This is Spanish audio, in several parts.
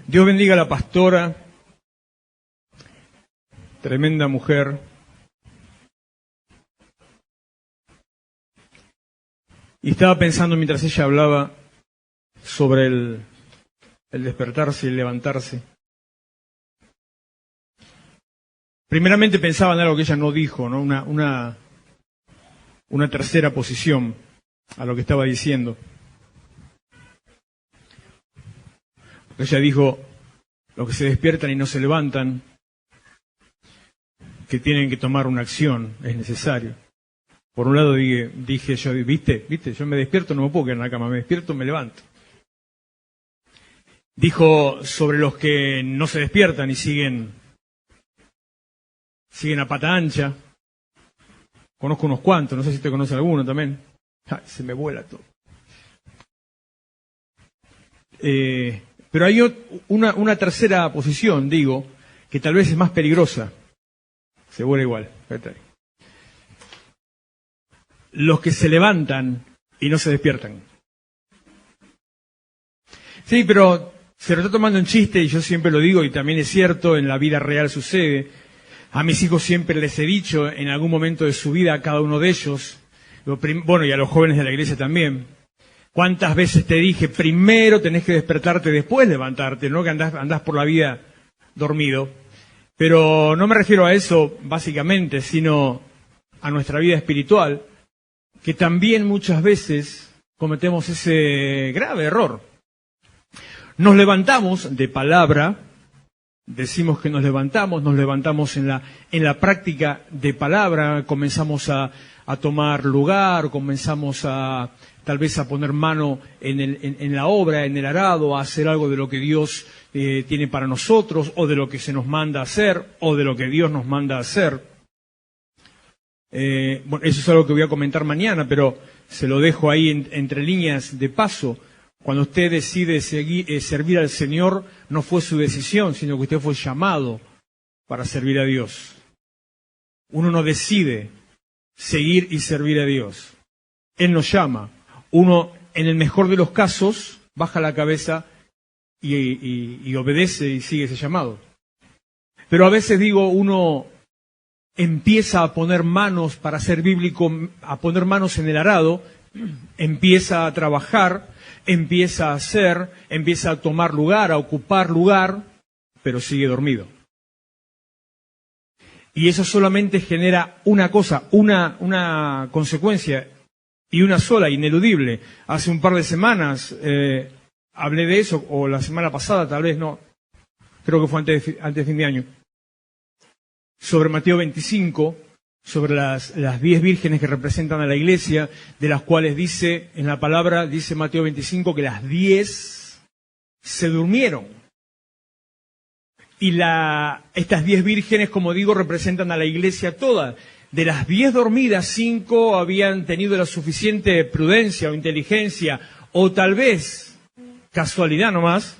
Dios bendiga a la pastora, tremenda mujer. Y estaba pensando mientras ella hablaba sobre el despertarse y el levantarse. Primeramente pensaba en algo que ella no dijo, ¿no? Una tercera posición a lo que estaba diciendo. Porque ella dijo, los que se despiertan y no se levantan, que tienen que tomar una acción, es necesario. Por un lado dije yo, ¿viste? Yo me despierto, no me puedo quedar en la cama, me despierto, me levanto. Dijo sobre los que no se despiertan y siguen a pata ancha. Conozco unos cuantos, no sé si te conoce alguno también. Ay, se me vuela todo. Pero hay una tercera posición, digo, que tal vez es más peligrosa. Se vuela igual. Los que se levantan y no se despiertan. Sí, pero se lo está tomando en chiste y yo siempre lo digo y también es cierto, en la vida real sucede. A mis hijos siempre les he dicho en algún momento de su vida, a cada uno de ellos, bueno, y a los jóvenes de la iglesia también, ¿cuántas veces te dije, primero tenés que despertarte, después levantarte, no que andás por la vida dormido? Pero no me refiero a eso básicamente, sino a nuestra vida espiritual, que también muchas veces cometemos ese grave error. Nos levantamos de palabra, decimos que nos levantamos en la práctica de palabra, comenzamos a tomar lugar, comenzamos tal vez a poner mano en la obra, en el arado, a hacer algo de lo que Dios tiene para nosotros, o de lo que se nos manda a hacer, o de lo que Dios nos manda a hacer. Bueno, eso es algo que voy a comentar mañana, pero se lo dejo ahí entre líneas de paso. Cuando usted decide servir al Señor, no fue su decisión, sino que usted fue llamado para servir a Dios. Uno no decide seguir y servir a Dios. Él nos llama. Uno, en el mejor de los casos, baja la cabeza y obedece y sigue ese llamado. Pero a veces digo, uno empieza a poner manos, para ser bíblico, a poner manos en el arado, empieza a trabajar, empieza a hacer, empieza a tomar lugar, a ocupar lugar, pero sigue dormido. Y eso solamente genera una cosa, una consecuencia, y una sola, ineludible. Hace un par de semanas hablé de eso, o la semana pasada tal vez, no, creo que fue antes de fin de año, sobre Mateo 25, sobre las 10 vírgenes que representan a la iglesia, de las cuales dice, en la palabra, dice Mateo 25, que las 10 se durmieron. Y estas 10 vírgenes, como digo, representan a la iglesia toda. De las 10 dormidas, 5 habían tenido la suficiente prudencia o inteligencia, o tal vez casualidad nomás,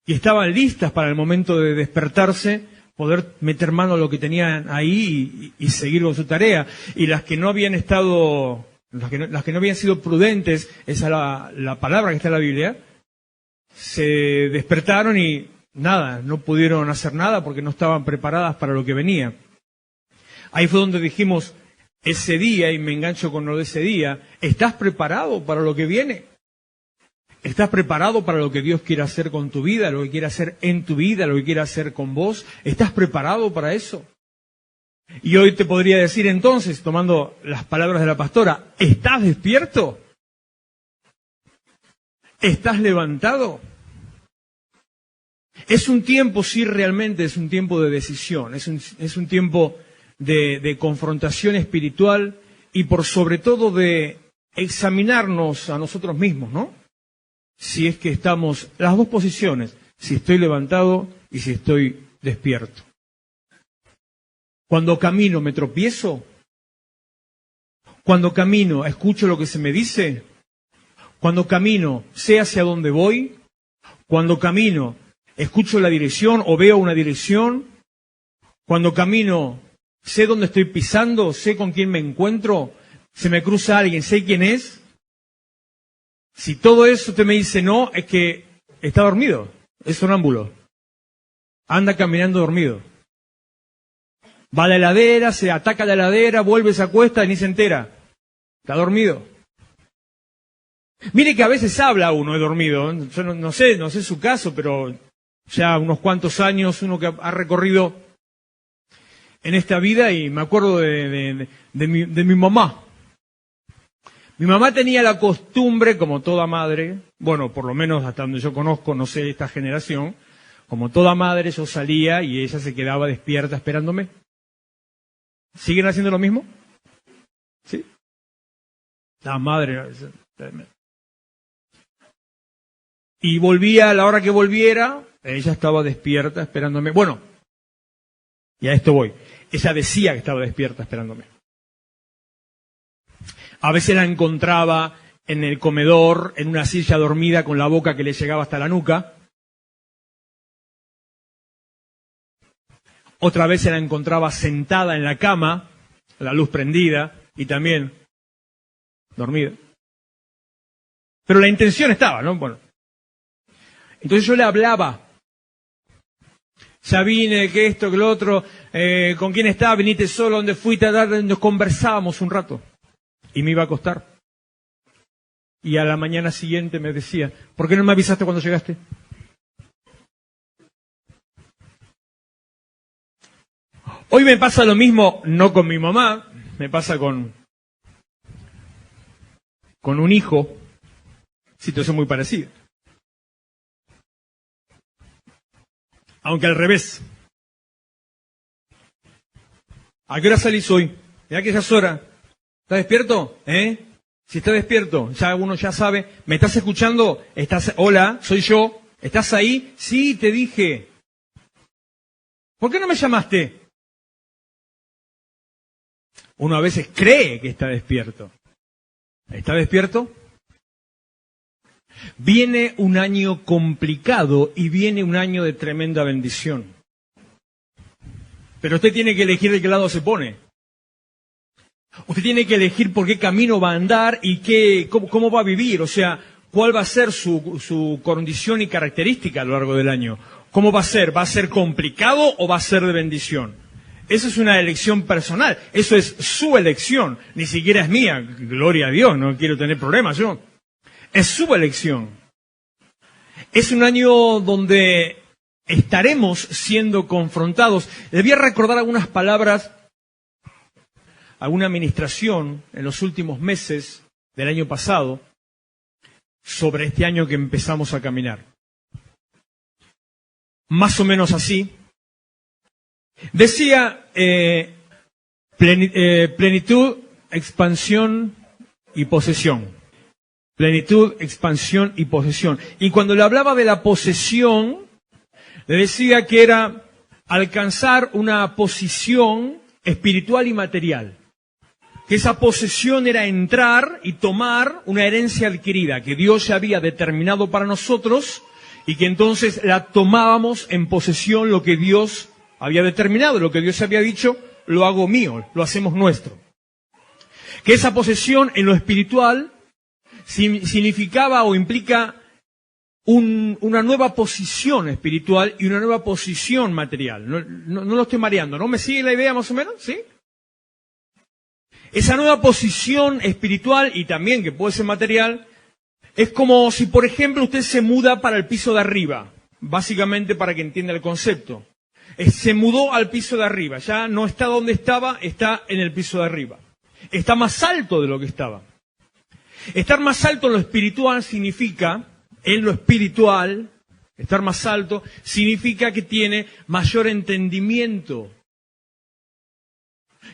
y estaban listas para el momento de despertarse, poder meter mano a lo que tenían ahí y seguir con su tarea. Y las que no habían estado, las que no habían sido prudentes, esa es la palabra que está en la Biblia, se despertaron y nada, no pudieron hacer nada porque no estaban preparadas para lo que venía. Ahí fue donde dijimos, ese día, y me engancho con lo de ese día, ¿estás preparado para lo que viene? ¿Estás preparado para lo que Dios quiere hacer con tu vida, lo que quiere hacer en tu vida, lo que quiere hacer con vos? ¿Estás preparado para eso? Y hoy te podría decir entonces, tomando las palabras de la pastora, ¿estás despierto? ¿Estás levantado? Es un tiempo, sí, realmente es un tiempo de decisión, es un tiempo de confrontación espiritual y por sobre todo de examinarnos a nosotros mismos, ¿no? Si es que estamos, las dos posiciones, si estoy levantado y si estoy despierto. Cuando camino me tropiezo, cuando camino escucho lo que se me dice, cuando camino sé hacia dónde voy, cuando camino escucho la dirección o veo una dirección, cuando camino sé dónde estoy pisando, sé con quién me encuentro, se me cruza alguien, sé quién es. Si todo eso usted me dice no, es que está dormido, es sonámbulo. anda caminando dormido. Va a la heladera, se ataca la heladera, vuelve, se acuesta y ni se entera. Está dormido. Mire que a veces habla uno de dormido. Yo no sé su caso, pero ya unos cuantos años uno que ha recorrido en esta vida, y me acuerdo de mi mamá. Mi mamá tenía la costumbre, como toda madre, bueno, por lo menos hasta donde yo conozco, no sé esta generación, como toda madre yo salía y ella se quedaba despierta esperándome. ¿Siguen haciendo lo mismo? ¿Sí? La madre. Y volvía a la hora que volviera, ella estaba despierta esperándome. Bueno, y a esto voy. Ella decía que estaba despierta esperándome. A veces la encontraba en el comedor, en una silla dormida con la boca que le llegaba hasta la nuca. Otra vez se la encontraba sentada en la cama, la luz prendida, y también dormida. Pero la intención estaba, ¿no? Bueno. Entonces yo le hablaba. Ya vine, que esto, que lo otro, ¿con quién estás? Viniste solo, ¿dónde fuiste? Nos conversábamos un rato. Y me iba a acostar. Y a la mañana siguiente me decía, ¿por qué no me avisaste cuando llegaste? Hoy me pasa lo mismo, no con mi mamá, me pasa con un hijo, situación muy parecida. Aunque al revés. ¿A qué hora salís hoy? Mirá que ya es hora. ¿Estás despierto? Si estás despierto, ya uno ya sabe. ¿Me estás escuchando? Hola, soy yo. ¿Estás ahí? Sí, te dije. ¿Por qué no me llamaste? Uno a veces cree que está despierto. ¿Está despierto? Viene un año complicado y viene un año de tremenda bendición. Pero usted tiene que elegir de qué lado se pone. Usted tiene que elegir por qué camino va a andar y cómo va a vivir. O sea, cuál va a ser su condición y característica a lo largo del año. ¿Cómo va a ser? ¿Va a ser complicado o va a ser de bendición? Esa es una elección personal. Eso es su elección. Ni siquiera es mía. Gloria a Dios, no quiero tener problemas yo. Es su elección. Es un año donde estaremos siendo confrontados. Les voy a recordar algunas palabras, alguna administración en los últimos meses del año pasado sobre este año que empezamos a caminar. Más o menos así. Decía plenitud, expansión y posesión. Plenitud, expansión y posesión. Y cuando le hablaba de la posesión, le decía que era alcanzar una posición espiritual y material. Que esa posesión era entrar y tomar una herencia adquirida que Dios ya había determinado para nosotros y que entonces la tomábamos en posesión, lo que Dios había determinado, lo que Dios había dicho, lo hago mío, lo hacemos nuestro. Que esa posesión en lo espiritual significaba o implica una nueva posición espiritual y una nueva posición material. No lo estoy mareando, ¿no? ¿Me sigue la idea más o menos? ¿Sí? Esa nueva posición espiritual y también que puede ser material es como si, por ejemplo, usted se muda para el piso de arriba, básicamente para que entienda el concepto. Se mudó al piso de arriba, ya no está donde estaba, está en el piso de arriba. Está más alto de lo que estaba. Estar más alto en lo espiritual significa, estar más alto significa que tiene mayor entendimiento,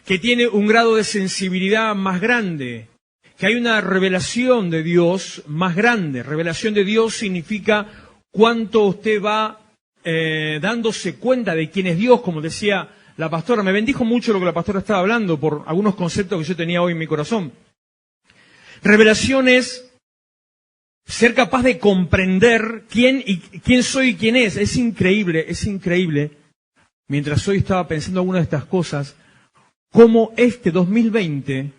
que tiene un grado de sensibilidad más grande, que hay una revelación de Dios más grande. Revelación de Dios significa cuánto usted va dándose cuenta de quién es Dios, como decía la pastora. Me bendijo mucho lo que la pastora estaba hablando por algunos conceptos que yo tenía hoy en mi corazón. Revelación es ser capaz de comprender quién soy y quién es. Es increíble. Mientras hoy estaba pensando algunas de estas cosas, cómo este 2020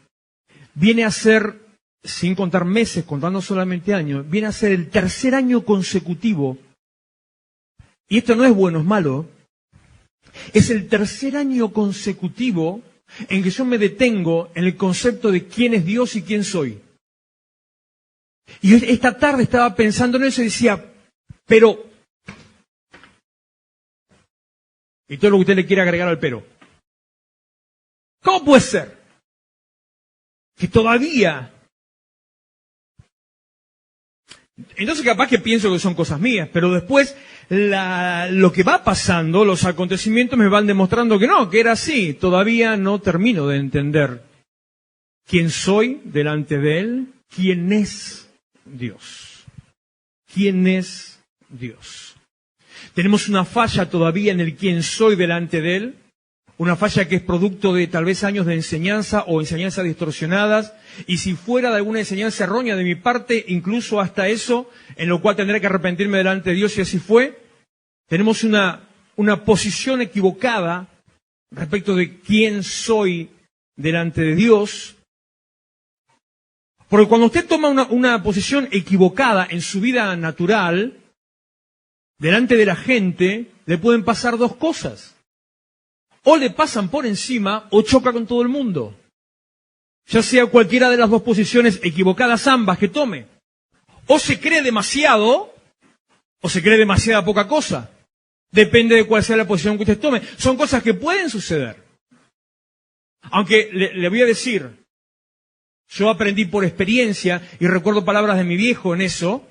viene a ser, sin contar meses, contando solamente años, viene a ser el tercer año consecutivo. Y esto no es bueno, es malo. Es el tercer año consecutivo en que yo me detengo en el concepto de quién es Dios y quién soy. Y esta tarde estaba pensando en eso y decía, pero... Y todo lo que usted le quiere agregar al pero. ¿Cómo puede ser que todavía... Entonces capaz que pienso que son cosas mías, pero después lo que va pasando, los acontecimientos me van demostrando que no, que era así. Todavía no termino de entender quién soy delante de Él, quién es Dios. ¿Quién es Dios? Tenemos una falla todavía en el quién soy delante de Él, una falla que es producto de tal vez años de enseñanza o enseñanzas distorsionadas, y si fuera de alguna enseñanza errónea de mi parte, incluso hasta eso, en lo cual tendré que arrepentirme delante de Dios si así fue, tenemos una posición equivocada respecto de quién soy delante de Dios. Porque cuando usted toma una posición equivocada en su vida natural, delante de la gente, le pueden pasar dos cosas. O le pasan por encima o choca con todo el mundo. Ya sea cualquiera de las dos posiciones equivocadas ambas que tome. O se cree demasiado, o se cree demasiada poca cosa. Depende de cuál sea la posición que usted tome. Son cosas que pueden suceder. Aunque le voy a decir, yo aprendí por experiencia, y recuerdo palabras de mi viejo en eso,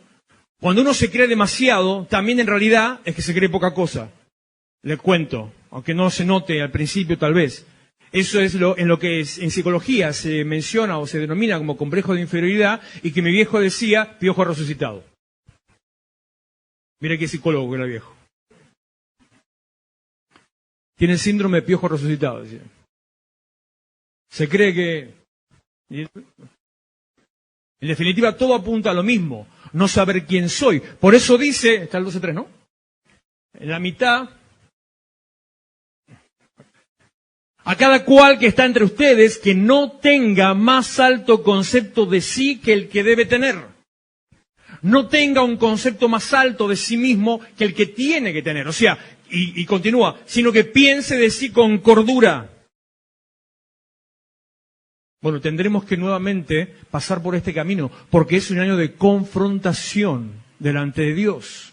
cuando uno se cree demasiado, también en realidad es que se cree poca cosa. Le cuento, aunque no se note al principio tal vez. Eso es en lo que en psicología se menciona o se denomina como complejo de inferioridad, y que mi viejo decía piojo resucitado. Mira qué psicólogo que era viejo. Tiene el síndrome de piojo resucitado, decía. Se cree que... En definitiva, todo apunta a lo mismo, no saber quién soy. Por eso dice, está el 12.3, ¿no? En la mitad... A cada cual que está entre ustedes que no tenga más alto concepto de sí que el que debe tener. No tenga un concepto más alto de sí mismo que el que tiene que tener. O sea, y continúa, sino que piense de sí con cordura. Bueno, tendremos que nuevamente pasar por este camino, porque es un año de confrontación delante de Dios.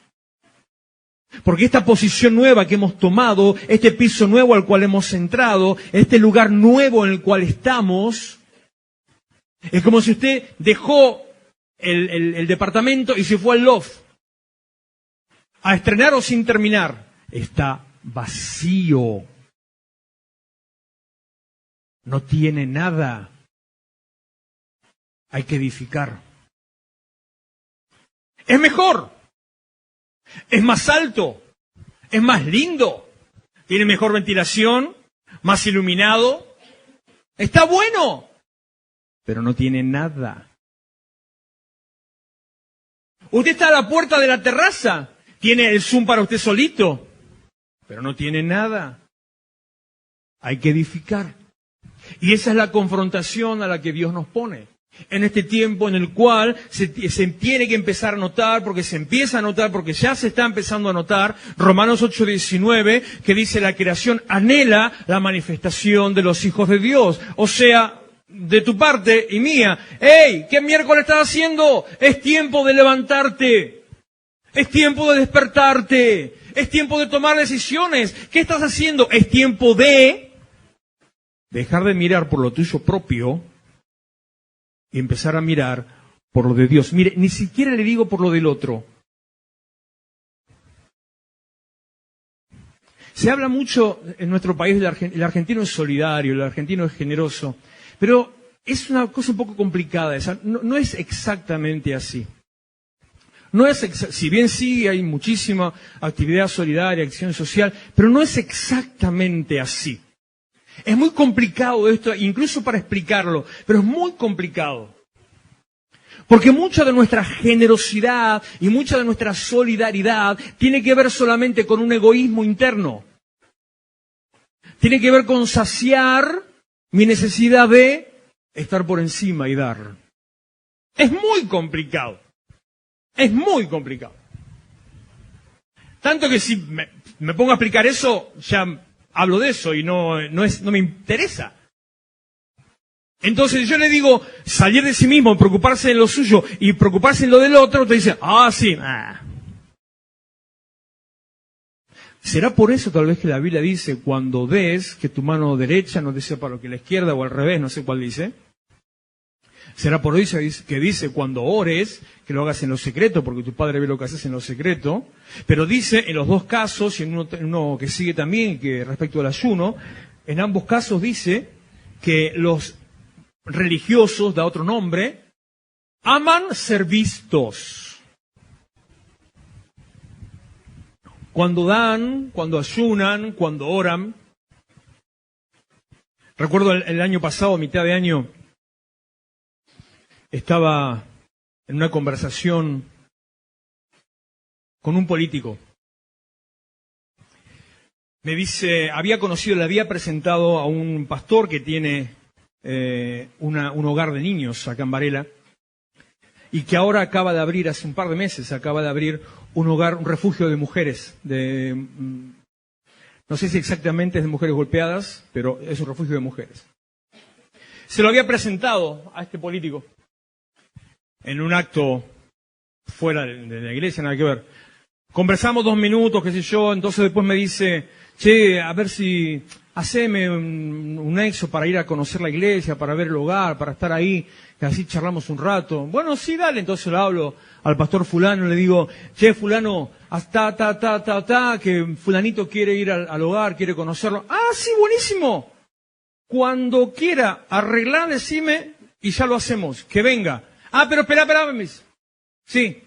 Porque esta posición nueva que hemos tomado, este piso nuevo al cual hemos entrado, este lugar nuevo en el cual estamos, es como si usted dejó el departamento y se fue al loft a estrenar o sin terminar. Está vacío. No tiene nada. Hay que edificar. Es mejor. Es más alto, es más lindo, tiene mejor ventilación, más iluminado. Está bueno, pero no tiene nada. Usted está a la puerta de la terraza, tiene el Zoom para usted solito, pero no tiene nada. Hay que edificar. Y esa es la confrontación a la que Dios nos pone. En este tiempo en el cual se tiene que empezar a notar, porque se empieza a notar, porque ya se está empezando a notar, Romanos 8:19, que dice la creación anhela la manifestación de los hijos de Dios. O sea, de tu parte y mía, ¡hey! ¿Qué miércoles estás haciendo? Es tiempo de levantarte. Es tiempo de despertarte. Es tiempo de tomar decisiones. ¿Qué estás haciendo? Es tiempo de dejar de mirar por lo tuyo propio y empezar a mirar por lo de Dios. Mire, ni siquiera le digo por lo del otro. Se habla mucho en nuestro país, el argentino es solidario, el argentino es generoso, pero es una cosa un poco complicada esa. No es exactamente así. Si bien sí hay muchísima actividad solidaria, acción social, pero no es exactamente así. Es muy complicado esto, incluso para explicarlo, pero es muy complicado. Porque mucha de nuestra generosidad y mucha de nuestra solidaridad tiene que ver solamente con un egoísmo interno. Tiene que ver con saciar mi necesidad de estar por encima y dar. Es muy complicado. Es muy complicado. Tanto que si me pongo a explicar eso, ya hablo de eso y no me interesa. Entonces yo le digo, salir de sí mismo, preocuparse de lo suyo y preocuparse de lo del otro, te dice, sí. ¿Será por eso tal vez que la Biblia dice, cuando ves que tu mano derecha no te sepa lo que la izquierda o al revés, no sé cuál dice? ¿Será por eso que dice, cuando ores, que lo hagas en lo secreto, porque tu Padre ve lo que haces en lo secreto? Pero dice, en los dos casos, y en uno que sigue también, que respecto al ayuno, en ambos casos dice que los religiosos, da otro nombre, aman ser vistos. Cuando dan, cuando ayunan, cuando oran. Recuerdo el año pasado, a mitad de año, estaba en una conversación con un político. Me dice, le había presentado a un pastor que tiene un hogar de niños acá en Varela, y que ahora acaba de abrir, hace un par de meses, acaba de abrir un hogar, un refugio de mujeres, no sé si exactamente es de mujeres golpeadas, pero es un refugio de mujeres. Se lo había presentado a este político en un acto fuera de la iglesia, nada que ver. Conversamos 2 minutos, qué sé yo, entonces después me dice, che, a ver si haceme un nexo para ir a conocer la iglesia, para ver el hogar, para estar ahí, que así charlamos un rato. Bueno, sí, dale, entonces le hablo al pastor fulano, le digo, che, fulano, que fulanito quiere ir al hogar, quiere conocerlo. Sí, buenísimo. Cuando quiera arreglar, decime y ya lo hacemos, que venga. Pero espera, me dice. Sí.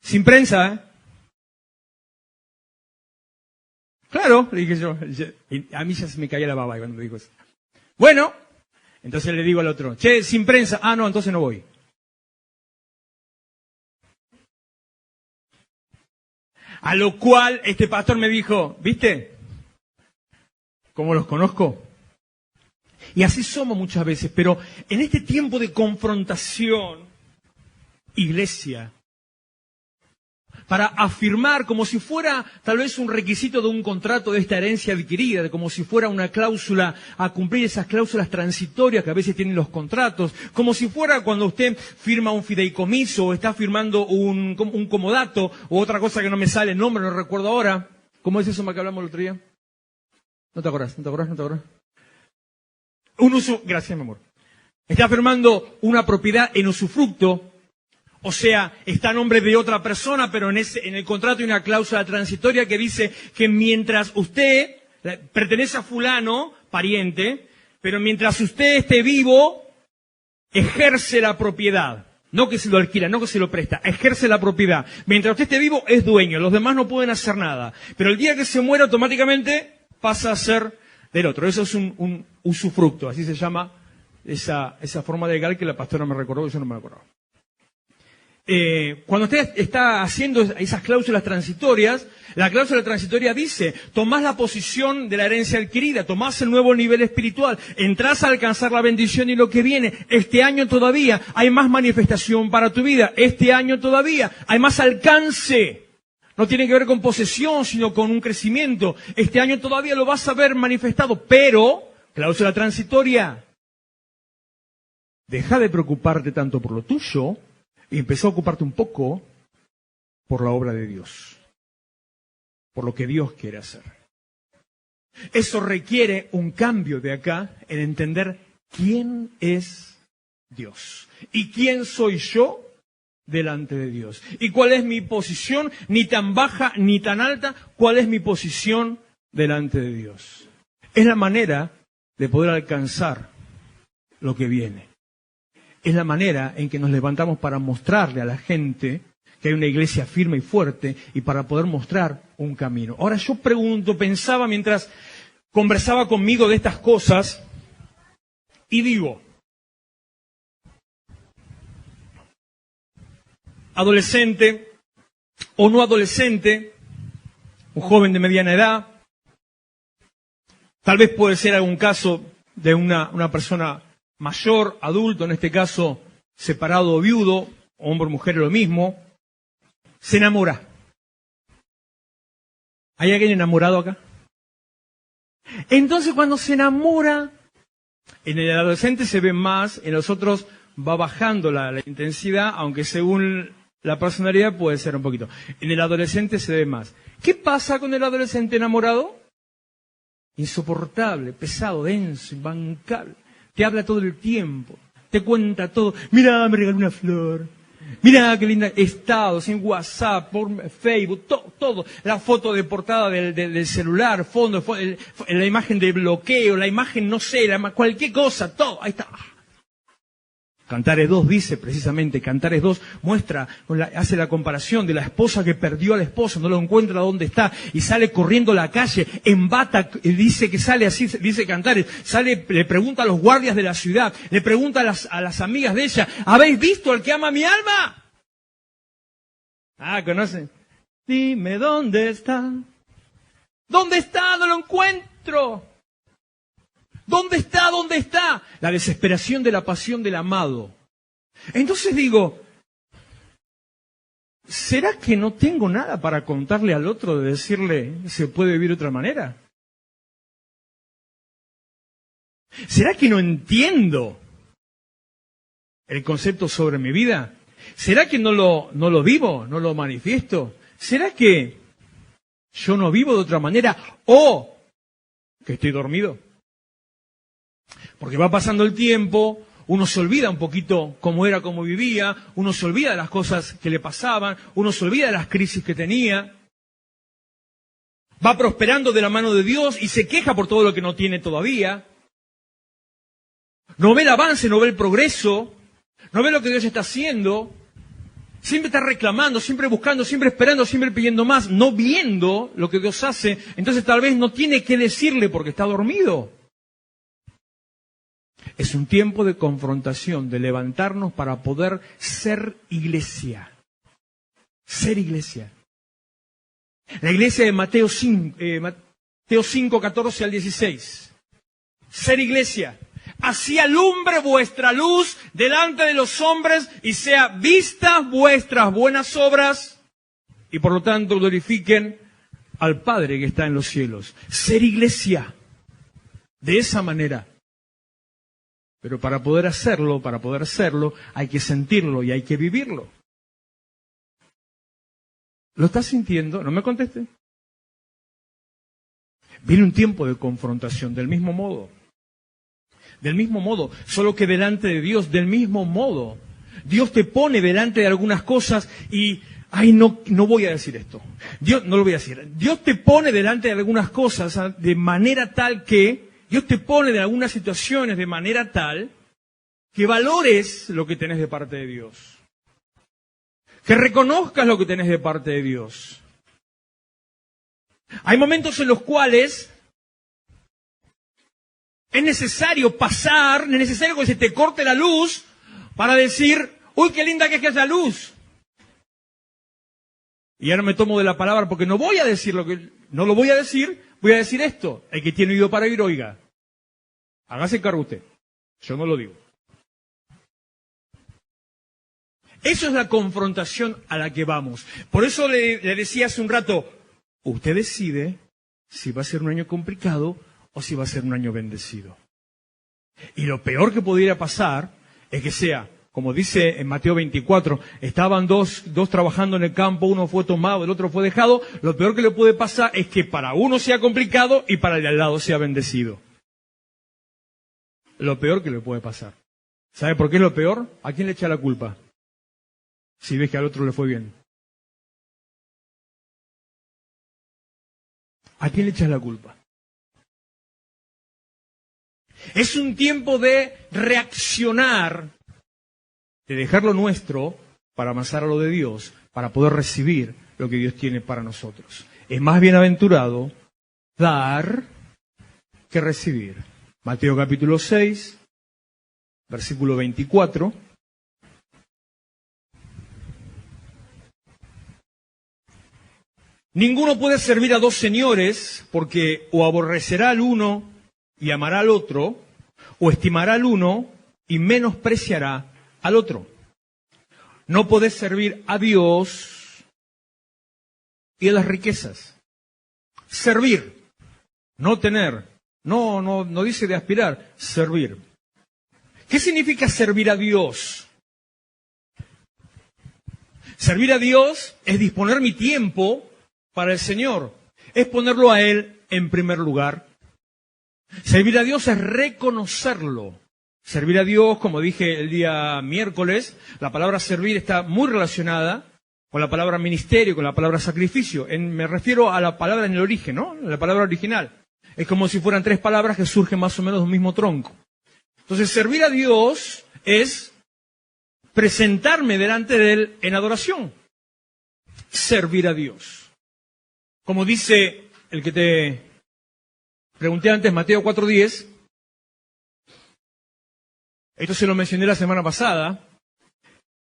Sin prensa, ¿eh? Claro, le dije yo. Y a mí ya se me caía la baba cuando me dijo eso. Bueno, entonces le digo al otro, che, sin prensa. No, entonces no voy. A lo cual este pastor me dijo, ¿viste? ¿Cómo los conozco? Y así somos muchas veces, pero en este tiempo de confrontación, iglesia, para afirmar como si fuera tal vez un requisito de un contrato de esta herencia adquirida, de como si fuera una cláusula a cumplir esas cláusulas transitorias que a veces tienen los contratos, como si fuera cuando usted firma un fideicomiso o está firmando un comodato o otra cosa que no me sale el nombre, no recuerdo ahora. ¿Cómo es eso que hablamos el otro día? ¿No te acordás? Gracias, mi amor. Está firmando una propiedad en usufructo. O sea, está a nombre de otra persona, pero en el contrato hay una cláusula transitoria que dice que mientras usted pertenece a fulano, pariente, pero mientras usted esté vivo, ejerce la propiedad. No que se lo alquila, no que se lo presta, ejerce la propiedad. Mientras usted esté vivo, es dueño, los demás no pueden hacer nada. Pero el día que se muera, automáticamente pasa a ser del otro. Eso es un usufructo, así se llama esa forma legal que la pastora me recordó y yo no me acordaba. Cuando usted está haciendo esas cláusulas transitorias, la cláusula transitoria dice, tomás la posición de la herencia adquirida, tomás el nuevo nivel espiritual, entrás a alcanzar la bendición y lo que viene. Este año todavía hay más manifestación para tu vida. Este año todavía hay más alcance. No tiene que ver con posesión, sino con un crecimiento. Este año todavía lo vas a ver manifestado, pero, cláusula transitoria, deja de preocuparte tanto por lo tuyo, y empezó a ocuparte un poco por la obra de Dios, por lo que Dios quiere hacer. Eso requiere un cambio de acá en entender quién es Dios y quién soy yo delante de Dios. Y cuál es mi posición, ni tan baja ni tan alta, cuál es mi posición delante de Dios. Es la manera de poder alcanzar lo que viene. Es la manera en que nos levantamos para mostrarle a la gente que hay una iglesia firme y fuerte y para poder mostrar un camino. Ahora yo pensaba mientras conversaba conmigo de estas cosas y digo, adolescente o no adolescente, un joven de mediana edad, tal vez puede ser algún caso de una persona mayor, adulto, en este caso separado o viudo, hombre o mujer es lo mismo, se enamora. ¿Hay alguien enamorado acá? Entonces cuando se enamora, en el adolescente se ve más, en los otros va bajando la intensidad, aunque según la personalidad puede ser un poquito. En el adolescente se ve más. ¿Qué pasa con el adolescente enamorado? Insoportable, pesado, denso, imbancable. Te habla todo el tiempo, te cuenta todo. Mirá, me regaló una flor. Mirá qué linda, estados en WhatsApp, por Facebook, todo. La foto de portada del celular, fondo, la imagen de bloqueo, la imagen, no sé, cualquier cosa, todo, ahí está. Cantares 2 dice precisamente, Cantares 2 muestra, hace la comparación de la esposa que perdió al esposo, no lo encuentra dónde está, y sale corriendo a la calle, en bata, dice que sale así, dice Cantares, sale, le pregunta a los guardias de la ciudad, le pregunta a las amigas de ella, ¿habéis visto al que ama mi alma? Ah, ¿conocen? Dime dónde está. ¿Dónde está? No lo encuentro. ¿Dónde está? ¿Dónde está? La desesperación de la pasión del amado. Entonces digo, ¿será que no tengo nada para contarle al otro de decirle se puede vivir de otra manera? ¿Será que no entiendo el concepto sobre mi vida? ¿Será que no lo vivo, no lo manifiesto? ¿Será que yo no vivo de otra manera o que estoy dormido? Porque va pasando el tiempo, uno se olvida un poquito cómo era, cómo vivía, uno se olvida de las cosas que le pasaban, uno se olvida de las crisis que tenía. Va prosperando de la mano de Dios y se queja por todo lo que no tiene todavía. No ve el avance, no ve el progreso, no ve lo que Dios está haciendo. Siempre está reclamando, siempre buscando, siempre esperando, siempre pidiendo más, no viendo lo que Dios hace. Entonces tal vez no tiene que decirle porque está dormido. Es un tiempo de confrontación, de levantarnos para poder ser iglesia. Ser iglesia. La iglesia de Mateo 5, 14 al 16. Ser iglesia. Así alumbre vuestra luz delante de los hombres y sea vistas vuestras buenas obras y por lo tanto glorifiquen al Padre que está en los cielos. Ser iglesia. De esa manera. Pero para poder hacerlo, hay que sentirlo y hay que vivirlo. ¿Lo estás sintiendo? No me conteste. Viene un tiempo de confrontación, del mismo modo. Del mismo modo, solo que delante de Dios, del mismo modo. Dios te pone delante de algunas cosas y, no voy a decir esto. Dios, no lo voy a decir. Dios te pone delante de algunas cosas de manera tal que Dios te pone en algunas situaciones de manera tal que valores lo que tenés de parte de Dios. Que reconozcas lo que tenés de parte de Dios. Hay momentos en los cuales es necesario pasar, es necesario que se te corte la luz para decir, uy, qué linda que es esa luz. Y ahora me tomo de la palabra porque no voy a decir no lo voy a decir. Voy a decir esto, el que tiene oído para oír, oiga. Hágase cargo usted, yo no lo digo. Eso es la confrontación a la que vamos. Por eso le decía hace un rato, usted decide si va a ser un año complicado o si va a ser un año bendecido. Y lo peor que pudiera pasar es que sea, como dice en Mateo 24, estaban dos trabajando en el campo, uno fue tomado, el otro fue dejado. Lo peor que le puede pasar es que para uno sea complicado y para el de al lado sea bendecido. Lo peor que le puede pasar. ¿Sabe por qué es lo peor? ¿A quién le echa la culpa? Si ves que al otro le fue bien. ¿A quién le echas la culpa? Es un tiempo de reaccionar, de dejar lo nuestro para avanzar a lo de Dios, para poder recibir lo que Dios tiene para nosotros. Es más bienaventurado dar que recibir. Mateo capítulo 6, versículo 24. Ninguno puede servir a dos señores, porque o aborrecerá al uno y amará al otro, o estimará al uno y menospreciará al otro. No podés servir a Dios y a las riquezas. Servir, no tener, No dice de aspirar, servir. ¿Qué significa servir a Dios? Servir a Dios es disponer mi tiempo para el Señor, es ponerlo a Él en primer lugar. Servir a Dios es reconocerlo. Servir a Dios, como dije el día miércoles, la palabra servir está muy relacionada con la palabra ministerio, con la palabra sacrificio. Me refiero a la palabra en el origen, ¿no? La palabra original. Es como si fueran tres palabras que surgen más o menos de un mismo tronco. Entonces, servir a Dios es presentarme delante de Él en adoración. Servir a Dios. Como dice el que te pregunté antes, Mateo 4:10, esto se lo mencioné la semana pasada,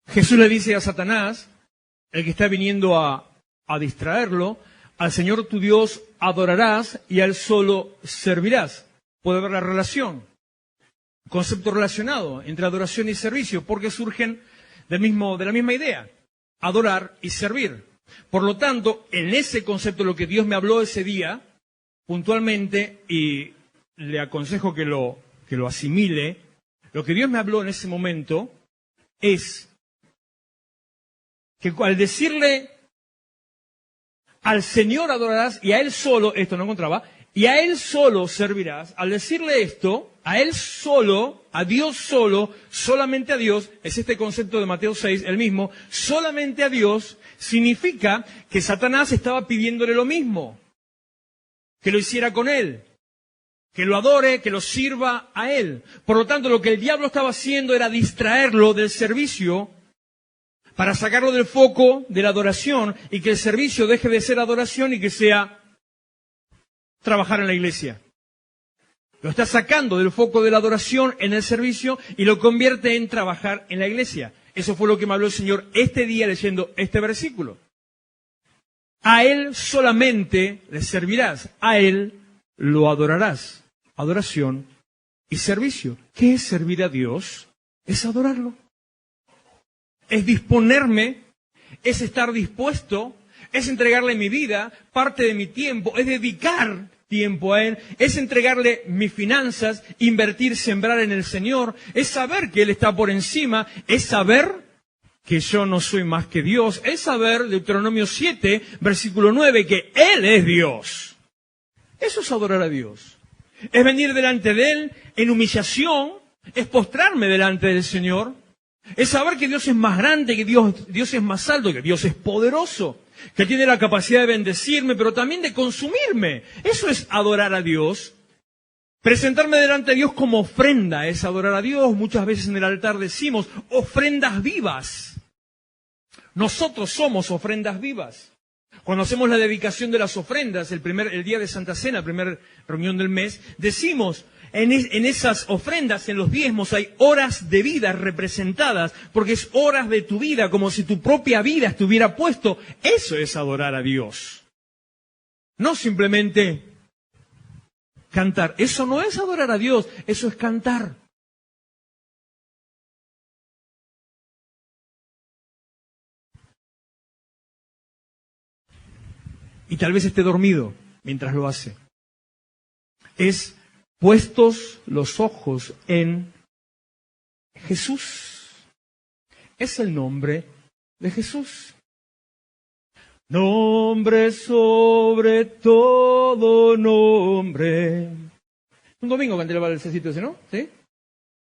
Jesús le dice a Satanás, el que está viniendo a distraerlo, al Señor tu Dios adorarás y a Él solo servirás. Puede ver la relación, concepto relacionado entre adoración y servicio, porque surgen de la misma idea, adorar y servir. Por lo tanto, en ese concepto, lo que Dios me habló ese día, puntualmente, y le aconsejo que lo asimile, lo que Dios me habló en ese momento es que al decirle al Señor adorarás y a Él solo, esto no encontraba, y a Él solo servirás, al decirle esto, a Él solo, a Dios solo, solamente a Dios, es este concepto de Mateo 6, el mismo, solamente a Dios, significa que Satanás estaba pidiéndole lo mismo, que lo hiciera con Él, que lo adore, que lo sirva a Él. Por lo tanto, lo que el diablo estaba haciendo era distraerlo del servicio para sacarlo del foco de la adoración y que el servicio deje de ser adoración y que sea trabajar en la iglesia. Lo está sacando del foco de la adoración en el servicio y lo convierte en trabajar en la iglesia. Eso fue lo que me habló el Señor este día leyendo este versículo. A Él solamente le servirás, a Él lo adorarás. Adoración y servicio. ¿Qué es servir a Dios? Es adorarlo. Es disponerme, es estar dispuesto, es entregarle mi vida, parte de mi tiempo, es dedicar tiempo a Él, es entregarle mis finanzas, invertir, sembrar en el Señor, es saber que Él está por encima, es saber que yo no soy más que Dios, es saber, Deuteronomio 7, versículo 9, que Él es Dios. Eso es adorar a Dios. Es venir delante de Él en humillación, es postrarme delante del Señor, es saber que Dios es más grande, que Dios es más alto, que Dios es poderoso, que tiene la capacidad de bendecirme, pero también de consumirme. Eso es adorar a Dios. Presentarme delante de Dios como ofrenda es adorar a Dios. Muchas veces en el altar decimos ofrendas vivas. Nosotros somos ofrendas vivas. Cuando hacemos la dedicación de las ofrendas, el día de Santa Cena, primera reunión del mes, decimos, en esas ofrendas, en los diezmos, hay horas de vida representadas, porque es horas de tu vida, como si tu propia vida estuviera puesto. Eso es adorar a Dios. No simplemente cantar. Eso no es adorar a Dios, eso es cantar. Y tal vez esté dormido mientras lo hace. Es puestos los ojos en Jesús. Es el nombre de Jesús. Nombre sobre todo nombre. Un domingo canté el balsecito ese, ¿no? ¿Sí?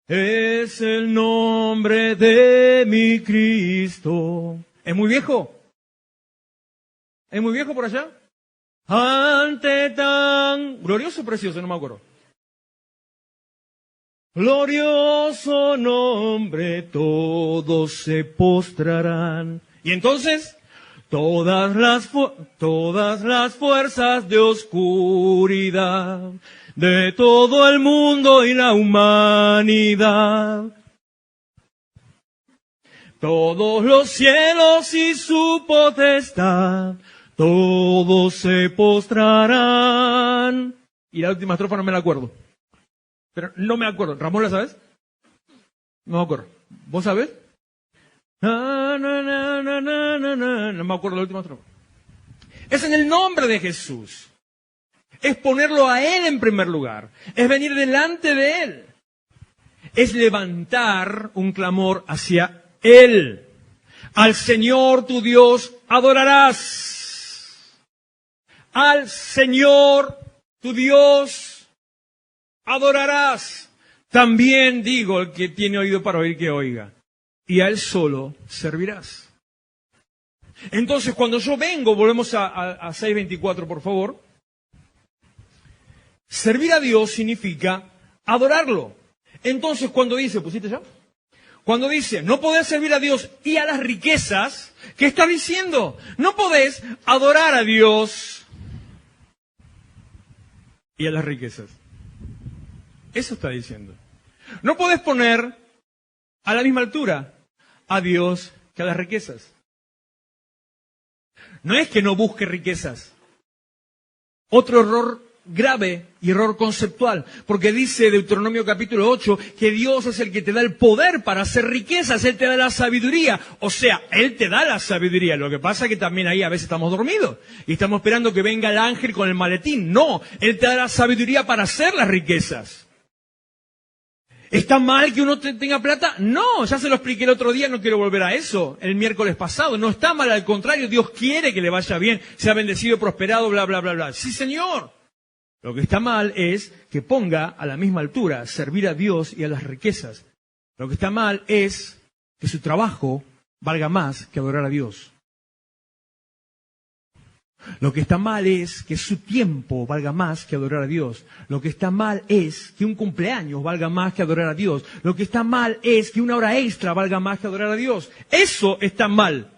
Es el nombre de mi Cristo. ¿Es muy viejo? ¿Es muy viejo por allá? Ante tan glorioso o precioso, no me acuerdo. Glorioso nombre, todos se postrarán. Y entonces, todas las fuerzas de oscuridad, de todo el mundo y la humanidad, todos los cielos y su potestad, todos se postrarán. Y la última estrofa no me la acuerdo. Pero no me acuerdo. ¿Ramón la sabes? No me acuerdo. ¿Vos sabés? No me acuerdo la última estrofa. Es en el nombre de Jesús. es ponerlo a Él en primer lugar, es venir delante de Él, es levantar un clamor hacia Él. Al Señor tu Dios adorarás. Al Señor tu Dios adorarás. También digo, el que tiene oído para oír, que oiga. Y a Él solo servirás. Entonces, cuando yo vengo, volvemos a 6:24, por favor. Servir a Dios significa adorarlo. Entonces, cuando dice, ¿pusiste ya? Cuando dice, no podés servir a Dios y a las riquezas, ¿qué está diciendo? No podés adorar a Dios y a las riquezas. Eso está diciendo. No podés poner a la misma altura a Dios que a las riquezas. No es que no busque riquezas. Otro error grave y error conceptual, porque dice Deuteronomio capítulo 8 que Dios es el que te da el poder para hacer riquezas, Él te da la sabiduría, o sea, Él te da la sabiduría. Lo que pasa es que también ahí a veces estamos dormidos y estamos esperando que venga el ángel con el maletín. No, Él te da la sabiduría para hacer las riquezas. ¿Está mal que uno tenga plata? No, ya se lo expliqué el otro día, no quiero volver a eso, el miércoles pasado. No está mal, al contrario, Dios quiere que le vaya bien, sea bendecido, prosperado, bla, bla, bla, bla. Sí, Señor. Lo que está mal es que ponga a la misma altura servir a Dios y a las riquezas. Lo que está mal es que su trabajo valga más que adorar a Dios. Lo que está mal es que su tiempo valga más que adorar a Dios. Lo que está mal es que un cumpleaños valga más que adorar a Dios. Lo que está mal es que una hora extra valga más que adorar a Dios. Eso está mal.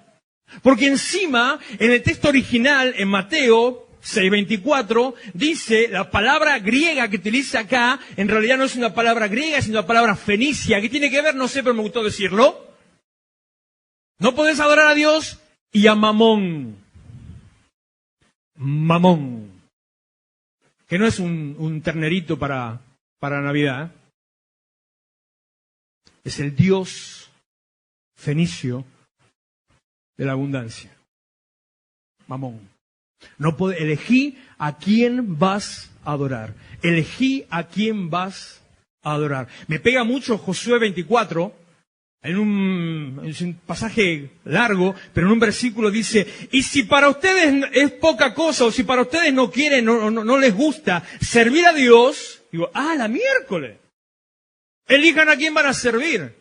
Porque encima, en el texto original, en Mateo 6:24, dice, la palabra griega que utiliza acá, en realidad no es una palabra griega, sino una palabra fenicia. ¿Qué tiene que ver? No sé, pero me gustó decirlo. No podés adorar a Dios y a Mamón. Mamón. Que no es un ternerito para Navidad. Es el Dios fenicio de la abundancia. Mamón. No puede, elegí a quién vas a adorar. Elegí a quién vas a adorar. Me pega mucho Josué 24, en un pasaje largo, pero en un versículo dice, y si para ustedes es poca cosa, o si para ustedes no quieren, no les gusta servir a Dios, digo, la miércoles. Elijan a quién van a servir.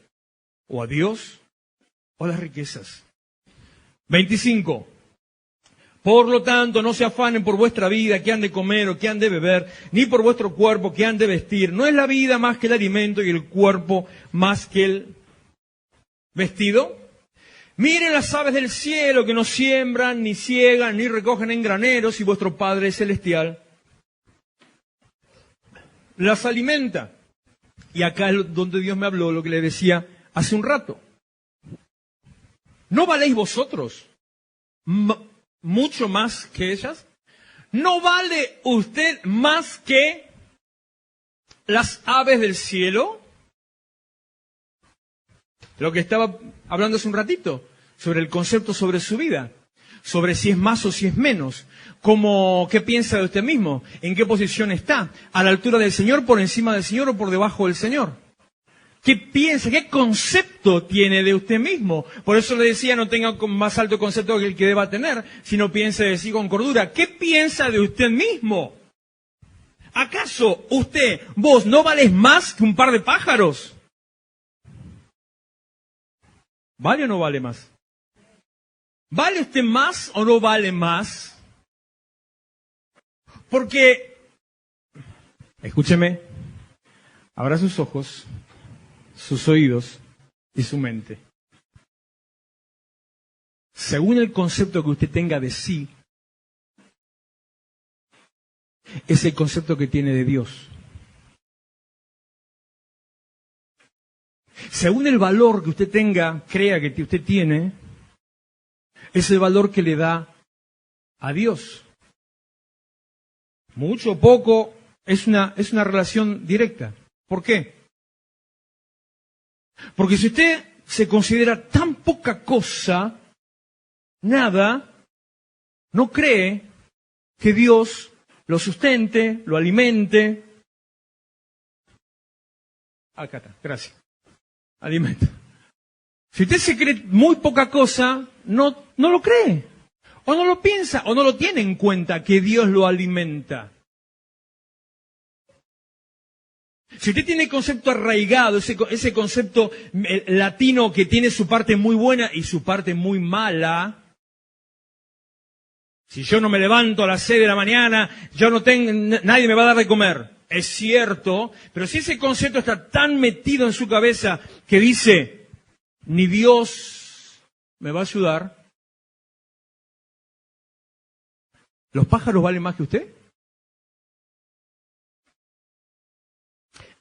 O a Dios, o a las riquezas. 25. Por lo tanto, no se afanen por vuestra vida, qué han de comer o qué han de beber, ni por vuestro cuerpo, qué han de vestir. No es la vida más que el alimento y el cuerpo más que el vestido. Miren las aves del cielo que no siembran, ni ciegan, ni recogen en graneros, y vuestro Padre Celestial las alimenta. Y acá es donde Dios me habló lo que le decía hace un rato. ¿No valéis vosotros mucho más que ellas? ¿No vale usted más que las aves del cielo? Lo que estaba hablando hace un ratito, sobre el concepto sobre su vida, sobre si es más o si es menos, como qué piensa de usted mismo, en qué posición está, a la altura del Señor, por encima del Señor o por debajo del Señor. ¿Qué piensa? ¿Qué concepto tiene de usted mismo? Por eso le decía, no tenga más alto concepto que el que deba tener, sino piense de sí con cordura. ¿Qué piensa de usted mismo? ¿Acaso vos no vales más que un par de pájaros? ¿Vale o no vale más? ¿Vale usted más o no vale más? Porque, escúcheme, abra sus ojos, sus oídos y su mente. Según el concepto que usted tenga de sí, es el concepto que tiene de Dios. Según el valor que usted crea que usted tiene, es el valor que le da a Dios. Mucho o poco, es una relación directa. ¿Por qué? Porque si usted se considera tan poca cosa, nada, no cree que Dios lo sustente, lo alimente. Acá está, gracias. Alimento. Si usted se cree muy poca cosa, no lo cree. O no lo piensa, o no lo tiene en cuenta que Dios lo alimenta. Si usted tiene el concepto arraigado, ese concepto latino que tiene su parte muy buena y su parte muy mala, si yo no me levanto a las 6 de la mañana, nadie me va a dar de comer. Es cierto, pero si ese concepto está tan metido en su cabeza que dice, ni Dios me va a ayudar, ¿los pájaros valen más que usted?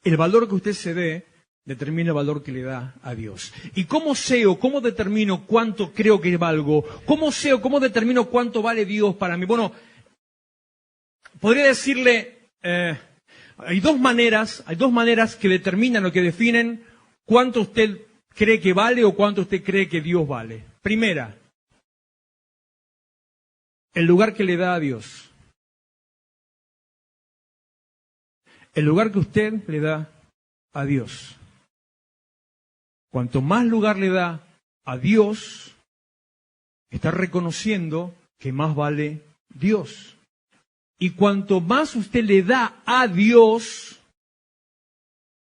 El valor que usted se dé determina el valor que le da a Dios. ¿Y cómo sé o cómo determino cuánto creo que valgo? ¿Cómo sé o cómo determino cuánto vale Dios para mí? Bueno, podría decirle, hay dos maneras que determinan o que definen cuánto usted cree que vale o cuánto usted cree que Dios vale. Primera, el lugar que le da a Dios. El lugar que usted le da a Dios. Cuanto más lugar le da a Dios, está reconociendo que más vale Dios. Y cuanto más usted le da a Dios,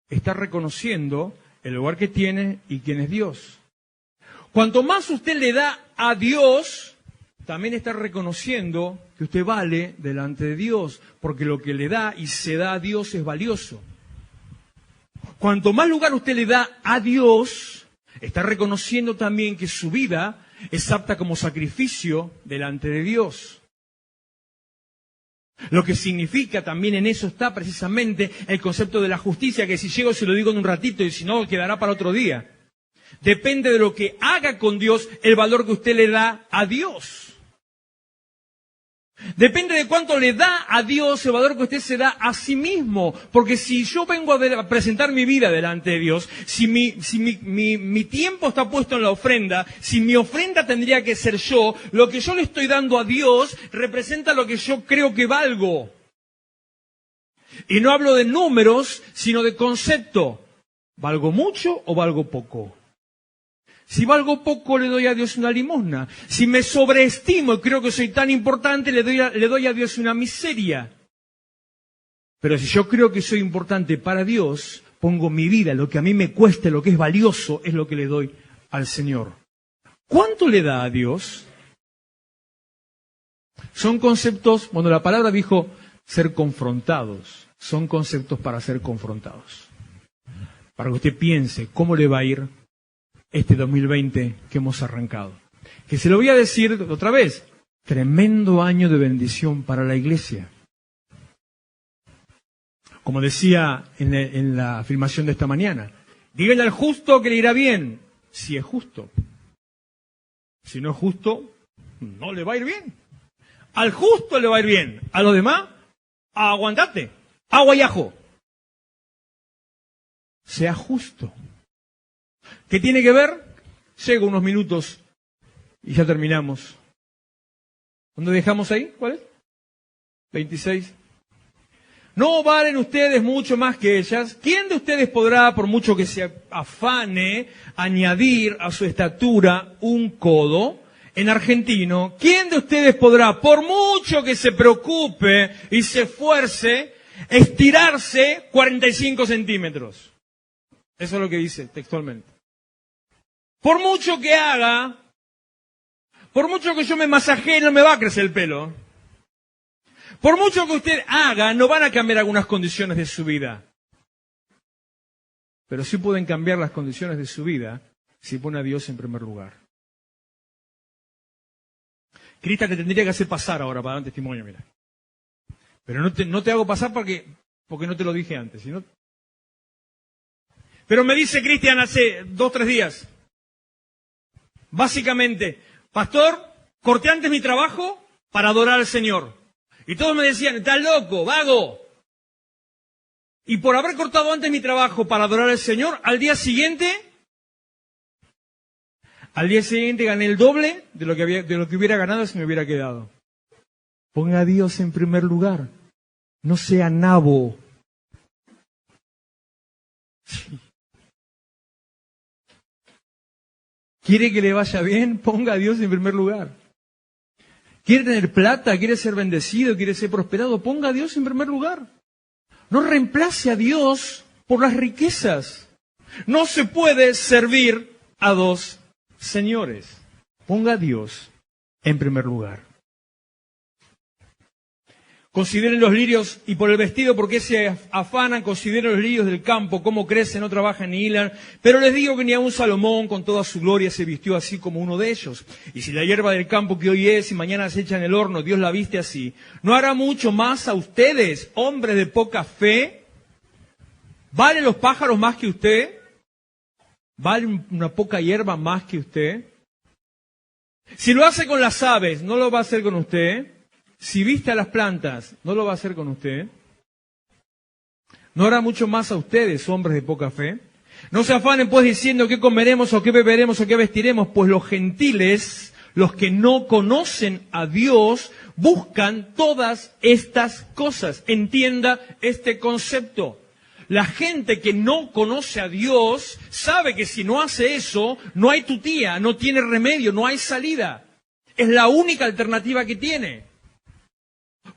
está reconociendo el lugar que tiene y quién es Dios. Cuanto más usted le da a Dios, también está reconociendo que usted vale delante de Dios, porque lo que le da y se da a Dios es valioso. Cuanto más lugar usted le da a Dios, está reconociendo también que su vida es apta como sacrificio delante de Dios. Lo que significa también en eso está precisamente el concepto de la justicia, que si llego se lo digo en un ratito y si no quedará para otro día. Depende de lo que haga con Dios el valor que usted le da a Dios. Depende de cuánto le da a Dios el valor que usted se da a sí mismo. Porque si yo vengo a presentar mi vida delante de Dios, si mi tiempo está puesto en la ofrenda, si mi ofrenda tendría que ser yo, lo que yo le estoy dando a Dios representa lo que yo creo que valgo. Y no hablo de números, sino de concepto. ¿Valgo mucho o valgo poco? Si valgo poco, le doy a Dios una limosna. Si me sobreestimo y creo que soy tan importante, le doy a Dios una miseria. Pero si yo creo que soy importante para Dios, pongo mi vida, lo que a mí me cueste, lo que es valioso, es lo que le doy al Señor. ¿Cuánto le da a Dios? Son conceptos, cuando la palabra dijo ser confrontados, son conceptos para ser confrontados. Para que usted piense cómo le va a ir este 2020 que hemos arrancado. Que se lo voy a decir otra vez, tremendo año de bendición para la iglesia. Como decía en la afirmación de esta mañana, díganle al justo que le irá bien, si es justo. Si no es justo, no le va a ir bien. Al justo le va a ir bien, a los demás, aguantate, agua y ajo. Sea justo. ¿Qué tiene que ver? Llego unos minutos y ya terminamos. ¿Dónde dejamos ahí? ¿Cuál es? 26. No valen ustedes mucho más que ellas. ¿Quién de ustedes podrá, por mucho que se afane, añadir a su estatura un codo? En argentino, ¿quién de ustedes podrá, por mucho que se preocupe y se esfuerce, estirarse 45 centímetros? Eso es lo que dice textualmente. Por mucho que haga, por mucho que yo me masajee, no me va a crecer el pelo. Por mucho que usted haga, no van a cambiar algunas condiciones de su vida. Pero sí pueden cambiar las condiciones de su vida si pone a Dios en primer lugar. Cristian, te tendría que hacer pasar ahora para dar un testimonio, mira. Pero no te hago pasar porque no te lo dije antes. Sino... Pero me dice Cristian hace 2 o 3 días. Básicamente, pastor, corté antes mi trabajo para adorar al Señor. Y todos me decían, estás loco, vago. Y por haber cortado antes mi trabajo para adorar al Señor, al día siguiente gané el doble de lo que hubiera ganado si me hubiera quedado. Ponga a Dios en primer lugar. No sea nabo. ¿Quiere que le vaya bien? Ponga a Dios en primer lugar. ¿Quiere tener plata? ¿Quiere ser bendecido? ¿Quiere ser prosperado? Ponga a Dios en primer lugar. No reemplace a Dios por las riquezas. No se puede servir a dos señores. Ponga a Dios en primer lugar. Consideren los lirios y por el vestido, porque se afanan, consideren los lirios del campo, cómo crecen, no trabajan ni hilan. Pero les digo que ni aun Salomón con toda su gloria se vistió así como uno de ellos. Y si la hierba del campo que hoy es y mañana se echa en el horno, Dios la viste así, ¿no hará mucho más a ustedes, hombres de poca fe? ¿Valen los pájaros más que usted? ¿Vale una poca hierba más que usted? Si lo hace con las aves, ¿no lo va a hacer con usted? Si viste a las plantas, ¿no lo va a hacer con usted? ¿No hará mucho más a ustedes, hombres de poca fe? No se afanen pues diciendo qué comeremos o qué beberemos o qué vestiremos, pues los gentiles, los que no conocen a Dios, buscan todas estas cosas. Entienda este concepto. La gente que no conoce a Dios sabe que si no hace eso, no hay tutía, no tiene remedio, no hay salida. Es la única alternativa que tiene.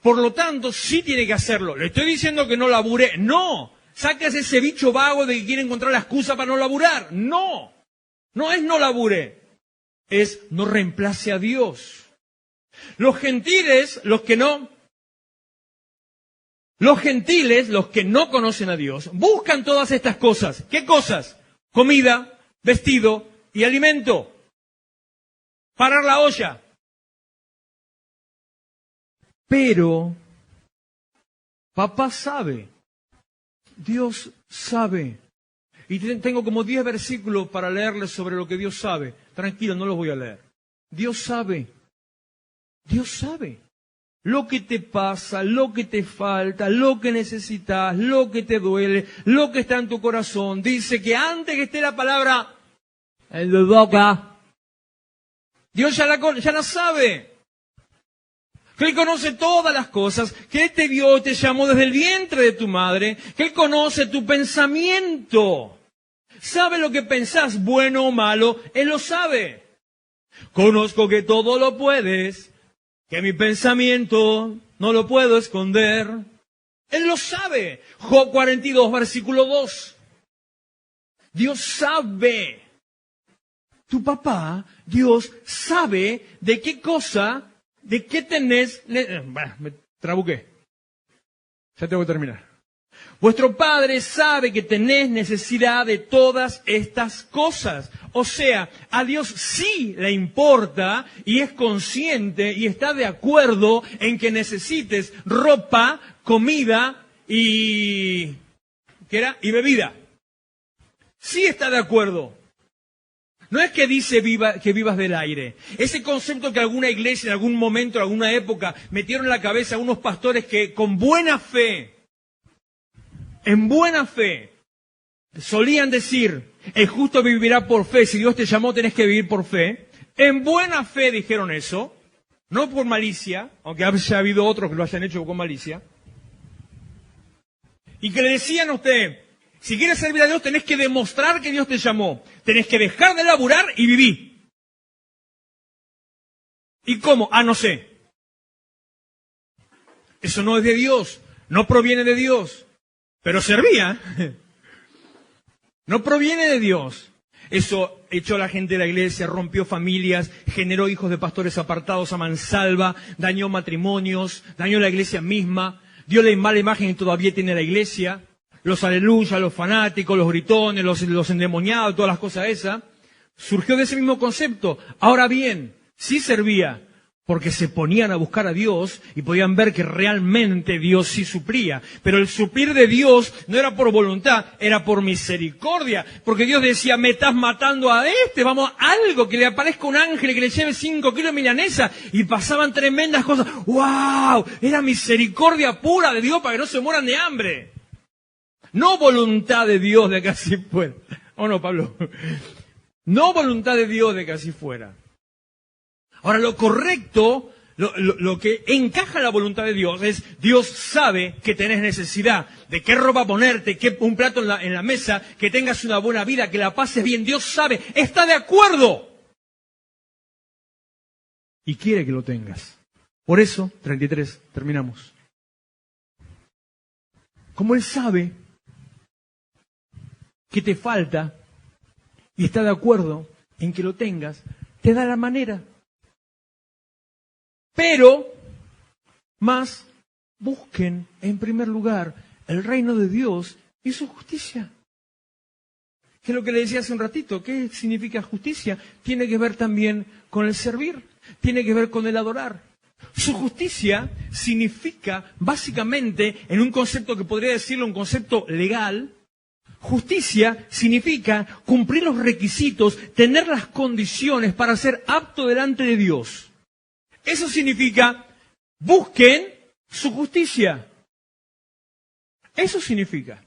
Por lo tanto, sí tiene que hacerlo. Le estoy diciendo que no labure. No. Sáquese ese bicho vago de que quiere encontrar la excusa para no laburar. No. No es no labure. Es no reemplace a Dios. Los gentiles, los que no conocen a Dios, buscan todas estas cosas. ¿Qué cosas? Comida, vestido y alimento. Parar la olla. Pero papá sabe, Dios sabe. Y tengo como 10 versículos para leerles sobre lo que Dios sabe. Tranquilo, no los voy a leer. Dios sabe. Dios sabe. Lo que te pasa, lo que te falta, lo que necesitas, lo que te duele, lo que está en tu corazón. Dice que antes que esté la palabra en tu boca, Dios ya la sabe. Que Él conoce todas las cosas, que Él te vio, te llamó desde el vientre de tu madre, que Él conoce tu pensamiento. Sabe lo que pensás, bueno o malo, Él lo sabe. Conozco que todo lo puedes, que mi pensamiento no lo puedo esconder. Él lo sabe. Job 42, versículo 2. Dios sabe. Tu papá, Dios sabe de qué cosa... ¿De qué tenés? Me trabuqué. Ya tengo que terminar. Vuestro Padre sabe que tenés necesidad de todas estas cosas. O sea, a Dios sí le importa y es consciente y está de acuerdo en que necesites ropa, comida y... ¿qué era? Y bebida. Sí está de acuerdo. No es que dice que vivas del aire. Ese concepto que alguna iglesia en algún momento, en alguna época, metieron en la cabeza a unos pastores que con buena fe, en buena fe, solían decir, el justo vivirá por fe. Si Dios te llamó, tenés que vivir por fe. En buena fe dijeron eso, no por malicia, aunque haya habido otros que lo hayan hecho con malicia. Y que le decían a usted, si quieres servir a Dios, tenés que demostrar que Dios te llamó. Tenés que dejar de laburar y vivir. ¿Y cómo? No sé. Eso no es de Dios. No proviene de Dios. Pero servía. No proviene de Dios. Eso echó a la gente de la iglesia, rompió familias, generó hijos de pastores apartados a mansalva, dañó matrimonios, dañó la iglesia misma, dio la mala imagen que todavía tiene la iglesia. Los aleluyas, los fanáticos, los gritones, los endemoniados, todas las cosas esas, surgió de ese mismo concepto. Ahora bien, sí servía, porque se ponían a buscar a Dios y podían ver que realmente Dios sí suplía. Pero el suplir de Dios no era por voluntad, era por misericordia. Porque Dios decía, me estás matando a vamos, algo, que le aparezca un ángel que le lleve 5 kilos de milanesa. Y pasaban tremendas cosas. ¡Wow! Era misericordia pura de Dios para que no se mueran de hambre. No voluntad de Dios de que así fuera. ¿O no, Pablo? No voluntad de Dios de que así fuera. Ahora, lo correcto Lo que encaja en la voluntad de Dios es, Dios sabe que tenés necesidad de qué ropa ponerte, qué un plato en la mesa, que tengas una buena vida, que la pases bien. Dios sabe, está de acuerdo. Y quiere que lo tengas. Por eso, 33, terminamos. Como Él sabe que te falta y está de acuerdo en que lo tengas, te da la manera. Pero, más, busquen en primer lugar el reino de Dios y su justicia. Que es lo que le decía hace un ratito. ¿Qué significa justicia? Tiene que ver también con el servir. Tiene que ver con el adorar. Su justicia significa, básicamente, en un concepto que podría decirlo un concepto legal, justicia significa cumplir los requisitos, tener las condiciones para ser apto delante de Dios. Eso significa, busquen su justicia. Eso significa.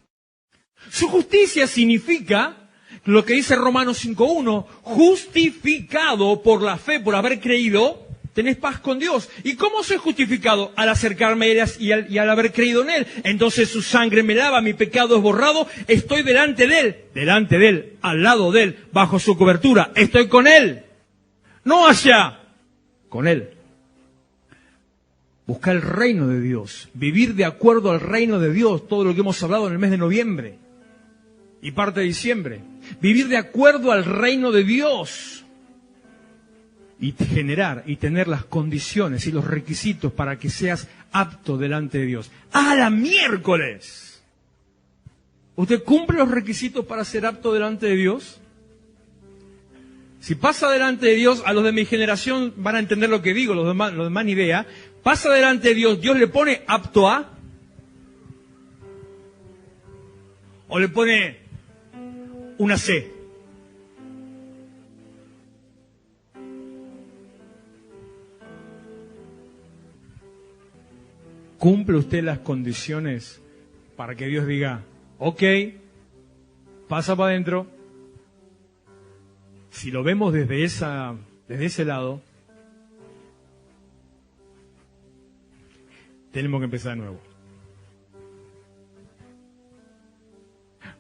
Su justicia significa lo que dice Romanos 5.1, justificado por la fe, por haber creído, tenés paz con Dios. ¿Y cómo soy justificado? Al acercarme a Él y al haber creído en Él. Entonces su sangre me lava, mi pecado es borrado, estoy delante de Él, al lado de Él, bajo su cobertura. Estoy con Él, no allá, con Él. Buscar el reino de Dios, vivir de acuerdo al reino de Dios, todo lo que hemos hablado en el mes de noviembre y parte de diciembre. Vivir de acuerdo al reino de Dios y generar y tener las condiciones y los requisitos para que seas apto delante de Dios. ¡A la miércoles! ¿Usted cumple los requisitos para ser apto delante de Dios? Si pasa delante de Dios, a los de mi generación van a entender lo que digo, los demás ni idea. Pasa delante de Dios, Dios le pone apto a, o le pone una C. ¿Cumple usted las condiciones para que Dios diga, ok, pasa para adentro? Si lo vemos desde ese lado, tenemos que empezar de nuevo.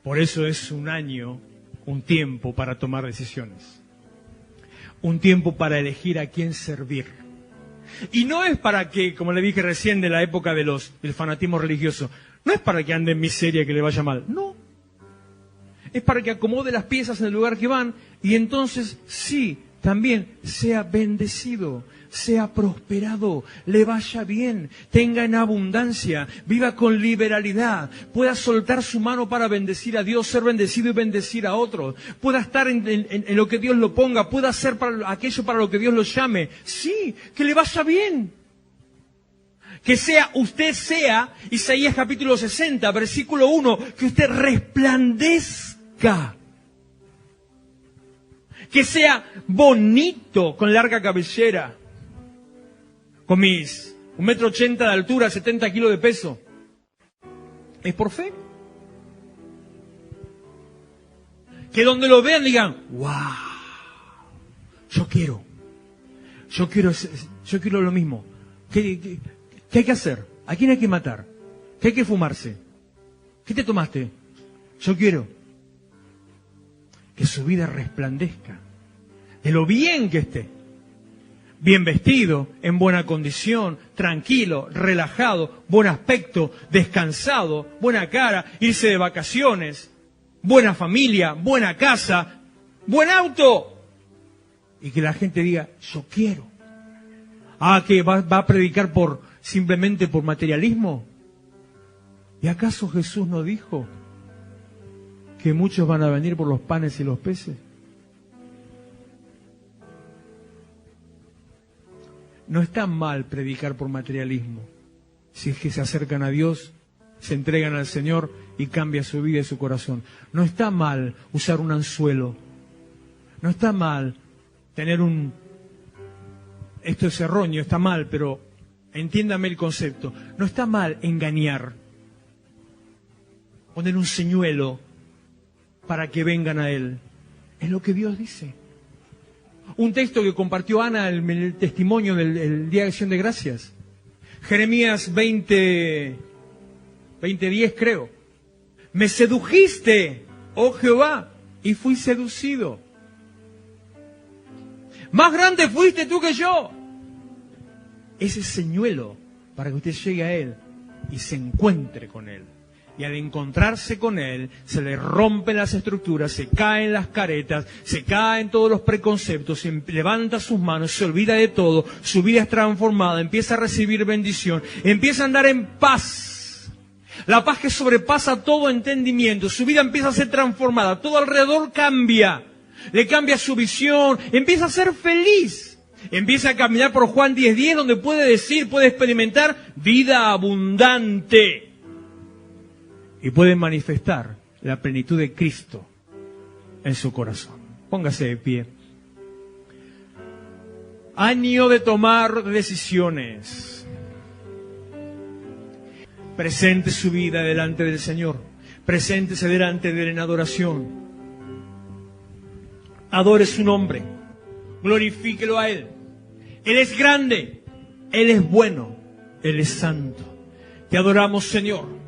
Por eso es un año, un tiempo para tomar decisiones. Un tiempo para elegir a quién servir. Y no es para que, como le dije recién de la época del fanatismo religioso, no es para que ande en miseria y que le vaya mal. No. Es para que acomode las piezas en el lugar que van y entonces sí, también sea bendecido, sea prosperado, le vaya bien, tenga en abundancia, viva con liberalidad, pueda soltar su mano para bendecir a Dios, ser bendecido y bendecir a otros, pueda estar en lo que Dios lo ponga, pueda hacer aquello para lo que Dios lo llame. Sí, que le vaya bien. Que usted sea, Isaías capítulo 60, versículo 1, que usted resplandezca. Que sea bonito, con larga cabellera, con mis 1,80 m de altura, 70 kilos de peso. Es por fe. Que donde lo vean digan, wow, yo quiero lo mismo. ¿Qué hay que hacer? ¿A quién hay que matar? ¿Qué hay que fumarse? ¿Qué te tomaste? Yo quiero. Que su vida resplandezca de lo bien que esté. Bien vestido, en buena condición, tranquilo, relajado, buen aspecto, descansado, buena cara, irse de vacaciones, buena familia, buena casa, buen auto. Y que la gente diga, yo quiero. ¿Que va a predicar simplemente por materialismo? ¿Y acaso Jesús no dijo que muchos van a venir por los panes y los peces? No está mal predicar por materialismo, si es que se acercan a Dios, se entregan al Señor y cambia su vida y su corazón. No está mal usar un anzuelo, no está mal tener esto es erróneo, está mal, pero entiéndame el concepto. No está mal engañar, poner un señuelo para que vengan a Él. Es lo que Dios dice. Un texto que compartió Ana en el testimonio del Día de Acción de Gracias. Jeremías 20:10 creo. Me sedujiste, oh Jehová, y fui seducido. Más grande fuiste tú que yo. Ese señuelo para que usted llegue a Él y se encuentre con Él. Y al encontrarse con Él, se le rompen las estructuras, se caen las caretas, se caen todos los preconceptos, se levanta sus manos, se olvida de todo, su vida es transformada, empieza a recibir bendición, empieza a andar en paz. La paz que sobrepasa todo entendimiento, su vida empieza a ser transformada, todo alrededor cambia, le cambia su visión, empieza a ser feliz. Empieza a caminar por Juan 10:10, donde puede decir, puede experimentar vida abundante. Y puede manifestar la plenitud de Cristo en su corazón. Póngase de pie. Año de tomar decisiones. Presente su vida delante del Señor. Preséntese delante de Él en adoración. Adore su nombre. Glorifíquelo a Él. Él es grande. Él es bueno. Él es santo. Te adoramos, Señor.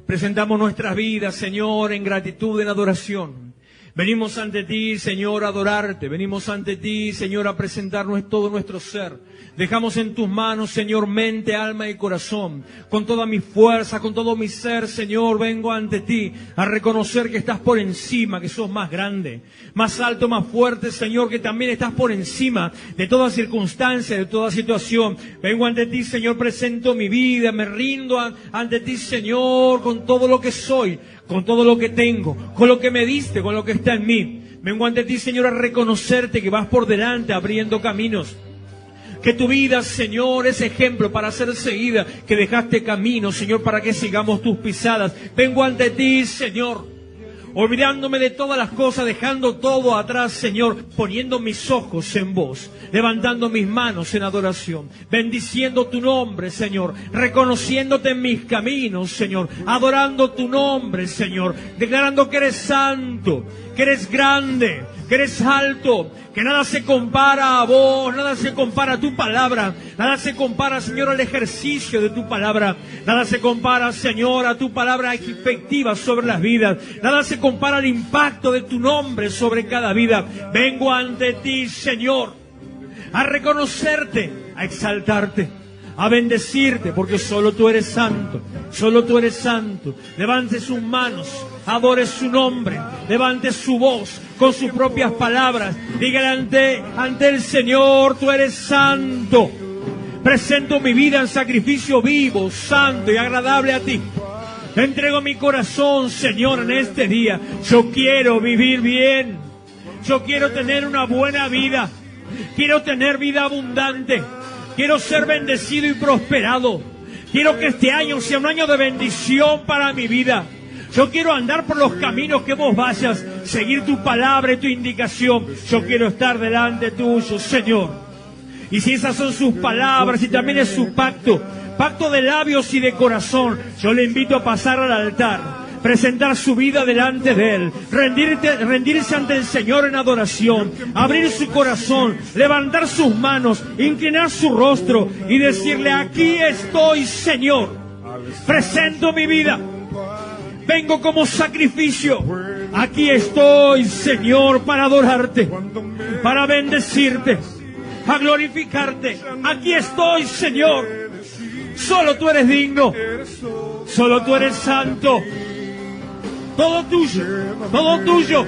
Presentamos nuestras vidas, Señor, en gratitud, en adoración. Venimos ante ti, Señor, a adorarte. Venimos ante ti, Señor, a presentarnos todo nuestro ser. Dejamos en tus manos, Señor, mente, alma y corazón. Con toda mi fuerza, con todo mi ser, Señor, vengo ante ti a reconocer que estás por encima, que sos más grande, más alto, más fuerte, Señor, que también estás por encima de toda circunstancia, de toda situación. Vengo ante ti, Señor, presento mi vida, me rindo ante ti, Señor, con todo lo que soy, con todo lo que tengo, con lo que me diste, con lo que está en mí. Vengo ante ti, Señor, a reconocerte que vas por delante abriendo caminos. Que tu vida, Señor, es ejemplo para ser seguida, que dejaste camino, Señor, para que sigamos tus pisadas. Vengo ante ti, Señor, olvidándome de todas las cosas, dejando todo atrás, Señor, poniendo mis ojos en vos, levantando mis manos en adoración, bendiciendo tu nombre, Señor, reconociéndote en mis caminos, Señor, adorando tu nombre, Señor, declarando que eres santo, que eres grande, que eres alto, que nada se compara a vos, nada se compara a tu palabra, nada se compara, Señor, al ejercicio de tu palabra, nada se compara, Señor, a tu palabra efectiva sobre las vidas, nada se compara al impacto de tu nombre sobre cada vida. Vengo ante ti, Señor, a reconocerte, a exaltarte, a bendecirte, porque solo tú eres santo, solo tú eres santo. Levante sus manos, adore su nombre, levante su voz con sus propias palabras, dígale ante el Señor, tú eres santo. Presento mi vida en sacrificio vivo, santo y agradable a ti. Te entrego mi corazón, Señor, en este día. Yo quiero vivir bien, yo quiero tener una buena vida, quiero tener vida abundante. Quiero ser bendecido y prosperado. Quiero que este año sea un año de bendición para mi vida. Yo quiero andar por los caminos que vos vayas, seguir tu palabra y tu indicación. Yo quiero estar delante tuyo, Señor. Y si esas son sus palabras y también es su pacto, pacto de labios y de corazón, yo le invito a pasar al altar, presentar su vida delante de Él, rendirse ante el Señor en adoración, abrir su corazón, levantar sus manos, inclinar su rostro y decirle: aquí estoy, Señor, presento mi vida, vengo como sacrificio, aquí estoy, Señor, para adorarte, para bendecirte, a glorificarte, aquí estoy, Señor, solo tú eres digno, solo tú eres santo. Todo tuyo, todo tuyo.